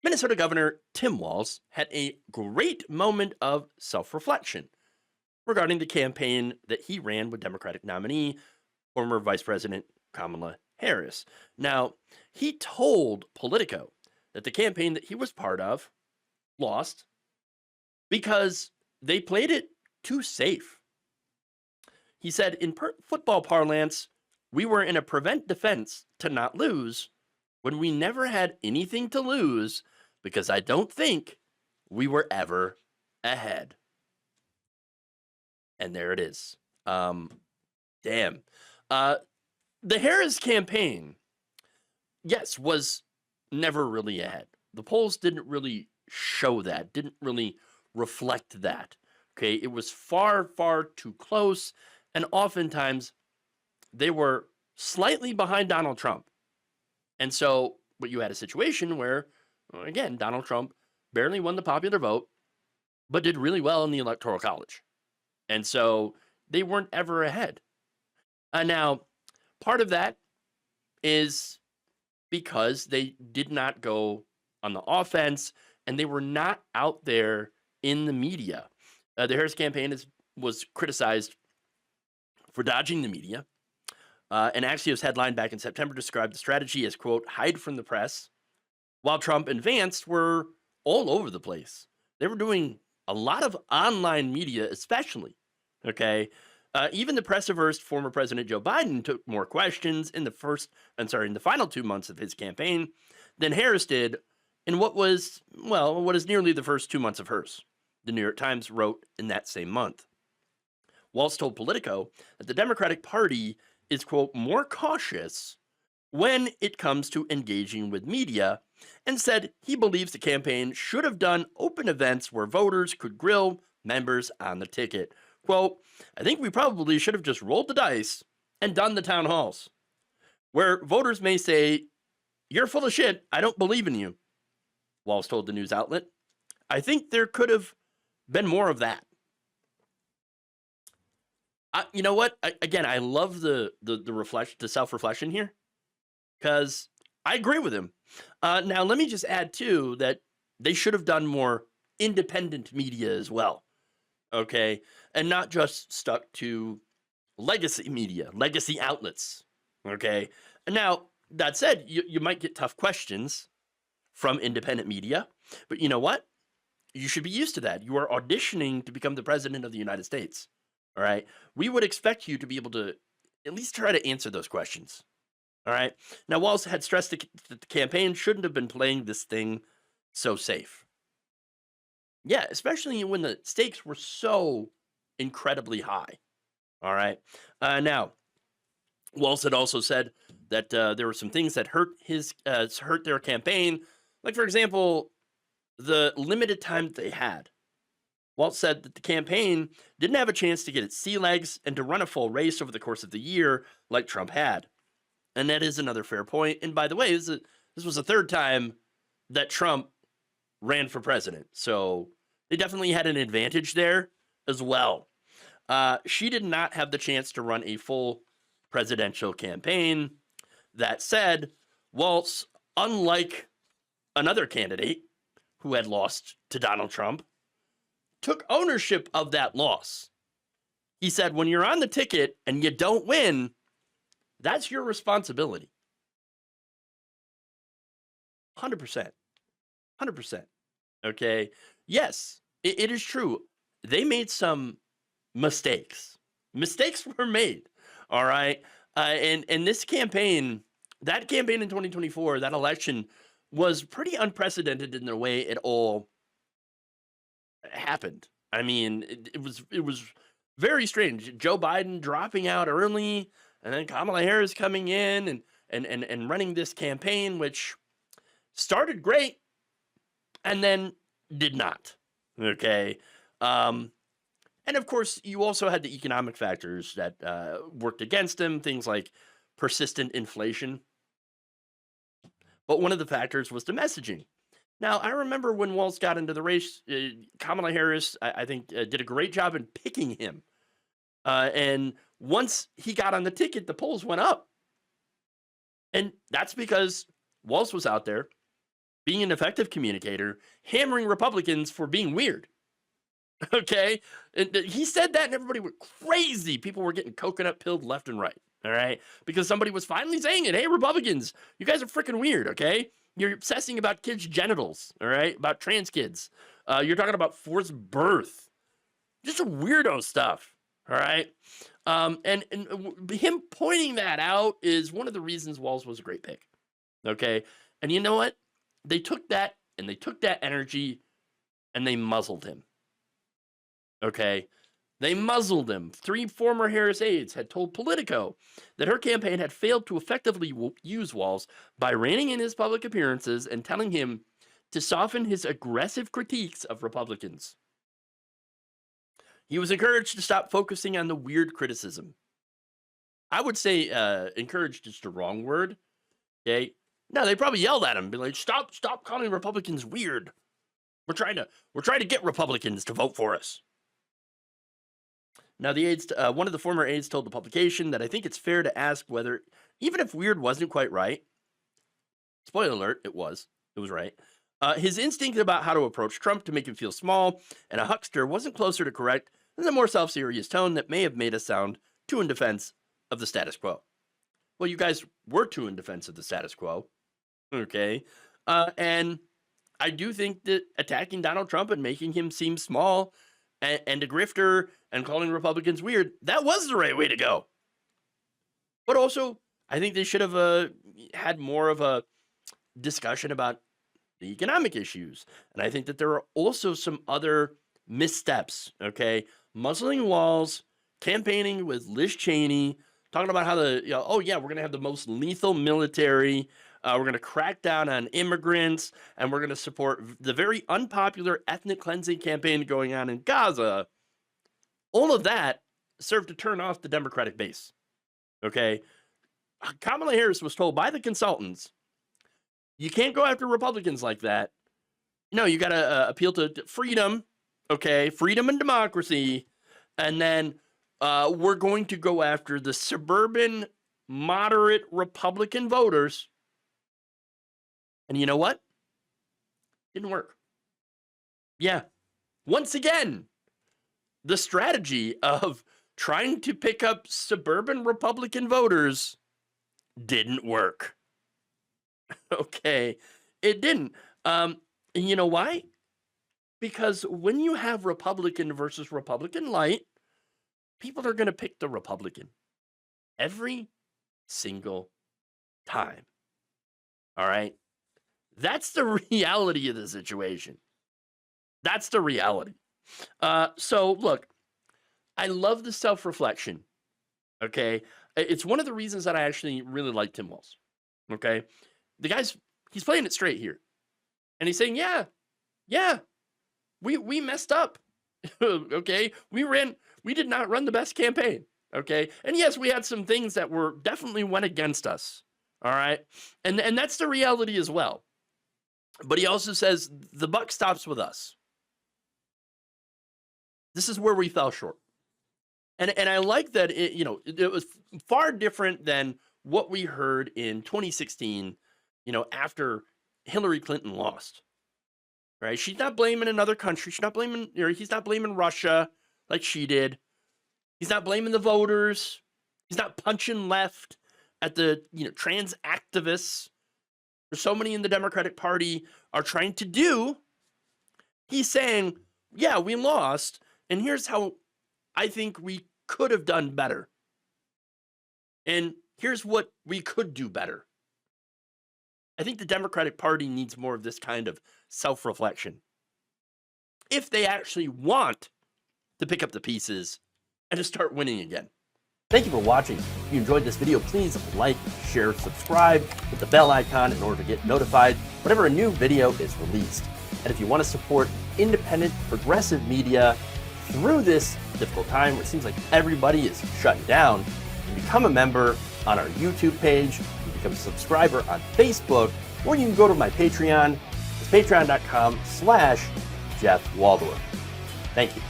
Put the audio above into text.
Minnesota Governor Tim Walz had a great moment of self reflection regarding the campaign that he ran with Democratic nominee, former Vice President Kamala Harris. Now, he told Politico that the campaign that he was part of lost because they played it too safe. He said, in football parlance, we were in a prevent defense to not lose when we never had anything to lose because I don't think we were ever ahead. And there it is. Damn. The Harris campaign, yes, was never really ahead. The polls didn't really show that, didn't really reflect that. Okay, it was far, far too close, and oftentimes they were slightly behind Donald Trump. And so, what you had a situation where, again, Donald Trump barely won the popular vote, but did really well in the Electoral College. And so, they weren't ever ahead. Now, part of that is because they did not go on the offense and they were not out there in the media. The Harris campaign was criticized for dodging the media. And Axios headline back in September described the strategy as, quote, hide from the press, while Trump and Vance were all over the place. They were doing a lot of online media, especially, okay? Even the press-averse former President Joe Biden took more questions in the final 2 months of his campaign than Harris did in what is nearly the first 2 months of hers, the New York Times wrote in that same month. Walz told Politico that the Democratic Party is, quote, more cautious when it comes to engaging with media, and said he believes the campaign should have done open events where voters could grill members on the ticket. Quote, I think we probably should have just rolled the dice and done the town halls, where voters may say, you're full of shit, I don't believe in you, Walz told the news outlet. I think there could have been more of that. You know what? I love the self-reflection here, because I agree with him. Now, let me just add, too, that they should have done more independent media as well, okay? And not just stuck to legacy media, legacy outlets, okay? Now, that said, you might get tough questions from independent media, but you know what? You should be used to that. You are auditioning to become the president of the United States, all right? We would expect you to be able to at least try to answer those questions. All right. Now, Walz had stressed that the campaign shouldn't have been playing this thing so safe. Yeah, especially when the stakes were so incredibly high. All right. Now, Walz had also said that there were some things that hurt their campaign, like, for example, the limited time that they had. Walz said that the campaign didn't have a chance to get its sea legs and to run a full race over the course of the year like Trump had. And that is another fair point. And by the way, this was the third time that Trump ran for president. So they definitely had an advantage there as well. She did not have the chance to run a full presidential campaign. That said, Walz, unlike another candidate who had lost to Donald Trump, took ownership of that loss. He said, when you're on the ticket and you don't win, that's your responsibility. 100%. 100%. Okay. Yes, it is true. They made some mistakes. Mistakes were made. All right. And this campaign, that campaign in 2024, that election was pretty unprecedented in the way it all happened. I mean, it was very strange. Joe Biden dropping out early, and then Kamala Harris coming in and running this campaign, which started great and then did not. Okay. And of course, you also had the economic factors that worked against him, things like persistent inflation. But one of the factors was the messaging. Now, I remember when Walz got into the race, Kamala Harris, I think, did a great job in picking him. And once he got on the ticket, the polls went up. And that's because Walz was out there being an effective communicator, hammering Republicans for being weird. Okay? And he said that and everybody went crazy. People were getting coconut pilled left and right. All right? Because somebody was finally saying it. Hey, Republicans, you guys are freaking weird. Okay? You're obsessing about kids' genitals. All right? About trans kids. You're talking about forced birth. Just some weirdo stuff. All right? And him pointing that out is one of the reasons Walz was a great pick. Okay? And you know what? They took that and they took that energy and they muzzled him. Okay? They muzzled him. 3 former Harris aides had told Politico that her campaign had failed to effectively use Walz by reining in his public appearances and telling him to soften his aggressive critiques of Republicans. He was encouraged to stop focusing on the weird criticism. I would say encouraged is the wrong word. Okay? No, they probably yelled at him, be like, "Stop calling Republicans weird. We're trying to get Republicans to vote for us." Now, the aides, one of the former aides told the publication that I think it's fair to ask whether, even if weird wasn't quite right, spoiler alert, it was right. His instinct about how to approach Trump to make him feel small and a huckster wasn't closer to correct than the more self-serious tone that may have made us sound too in defense of the status quo. Well, you guys were too in defense of the status quo. Okay. And I do think that attacking Donald Trump and making him seem small and a grifter and calling Republicans weird, that was the right way to go. But also, I think they should have had more of a discussion about the economic issues. And I think that there are also some other missteps, okay? Muzzling Walz, campaigning with Liz Cheney, talking about how we're going to have the most lethal military. We're going to crack down on immigrants, and we're going to support the very unpopular ethnic cleansing campaign going on in Gaza. All of that served to turn off the Democratic base, okay? Kamala Harris was told by the consultants, you can't go after Republicans like that. No, you got to appeal to freedom, okay? Freedom and democracy. And then we're going to go after the suburban, moderate Republican voters. And you know what? Didn't work. Yeah. Once again, the strategy of trying to pick up suburban Republican voters didn't work. Okay. It didn't. And you know why? Because when you have Republican versus Republican light, people are going to pick the Republican every single time. All right? That's the reality of the situation. That's the reality. So, look, I love the self-reflection, okay? It's one of the reasons that I actually really like Tim Walz, okay? The guy's, he's playing it straight here. And he's saying, yeah, we messed up, okay? We did not run the best campaign, okay? And yes, we had some things that were definitely went against us, all right? And that's the reality as well. But he also says, the buck stops with us. This is where we fell short. And I like that it was far different than what we heard in 2016, after Hillary Clinton lost. Right? She's not blaming another country. He's not blaming Russia like she did. He's not blaming the voters. He's not punching left at the trans activists. There's so many in the Democratic Party are trying to do. He's saying, yeah, we lost, and here's how I think we could have done better. And here's what we could do better. I think the Democratic Party needs more of this kind of self-reflection if they actually want to pick up the pieces and to start winning again. Thank you for watching. If you enjoyed this video, please like, share, subscribe, hit the bell icon in order to get notified whenever a new video is released. And if you want to support independent, progressive media through this difficult time where it seems like everybody is shutting down, you can become a member on our YouTube page, you can become a subscriber on Facebook, or you can go to my Patreon. It's patreon.com/Jeff Waldorf. Thank you.